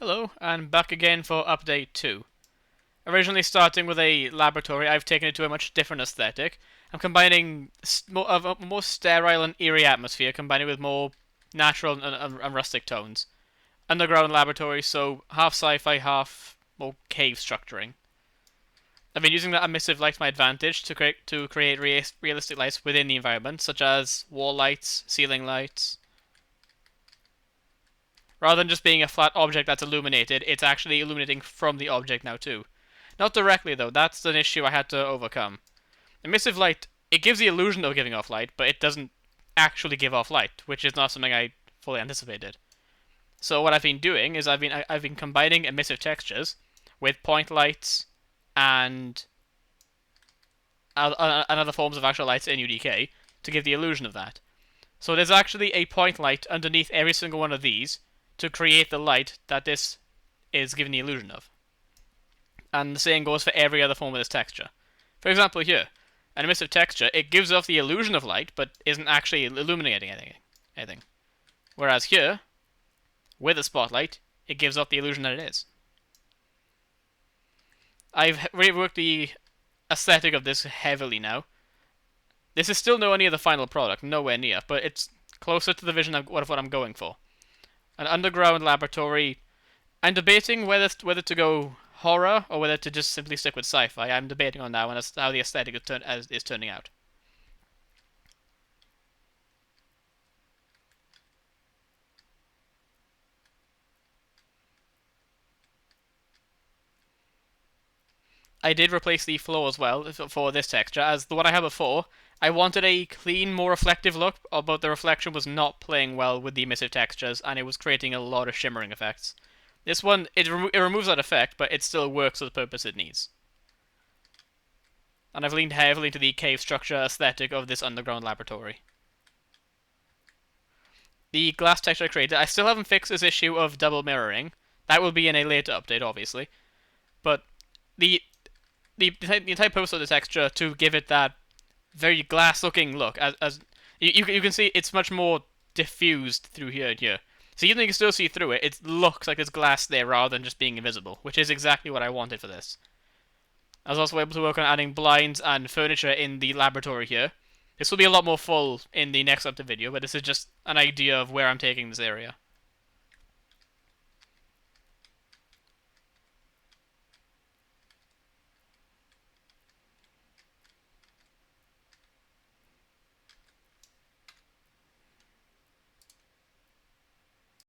Hello, and back again for update 2. Originally starting with a laboratory, I've taken it to a much different aesthetic. I'm combining more of a more sterile and eerie atmosphere, combining with more natural and rustic tones. Underground laboratory, so half sci-fi, half more cave structuring. I've been using that emissive light to my advantage to create realistic lights within the environment, such as wall lights, ceiling lights. Rather than just being a flat object that's illuminated, it's actually illuminating from the object now too. Not directly though, that's an issue I had to overcome. Emissive light, it gives the illusion of giving off light, but it doesn't actually give off light, which is not something I fully anticipated. So what I've been doing is I've been combining emissive textures with point lights and other forms of actual lights in UDK to give the illusion of that. So there's actually a point light underneath every single one of these to create the light that this is given the illusion of. And the same goes for every other form of this texture. For example here, an emissive texture, it gives off the illusion of light, but isn't actually illuminating anything. Whereas here, with a spotlight, it gives off the illusion that it is. I've reworked the aesthetic of this heavily now. This is still nowhere near the final product, nowhere near, but it's closer to the vision of what I'm going for. An underground laboratory. I'm debating whether to go horror or whether to just simply stick with sci-fi. I'm debating on that one as how the aesthetic is turning out. I did replace the floor as well for this texture, as the one I had before, I wanted a clean, more reflective look, but the reflection was not playing well with the emissive textures, and it was creating a lot of shimmering effects. This one, it removes that effect, but it still works for the purpose it needs. And I've leaned heavily into the cave structure aesthetic of this underground laboratory. The glass texture I created, I still haven't fixed this issue of double mirroring. That will be in a later update, obviously. But the entire purpose of the texture to give it that very glass-looking look, as you can see, it's much more diffused through here and here. So even though you can still see through it, it looks like there's glass there rather than just being invisible, which is exactly what I wanted for this. I was also able to work on adding blinds and furniture in the laboratory here. This will be a lot more full in the next update video, but this is just an idea of where I'm taking this area.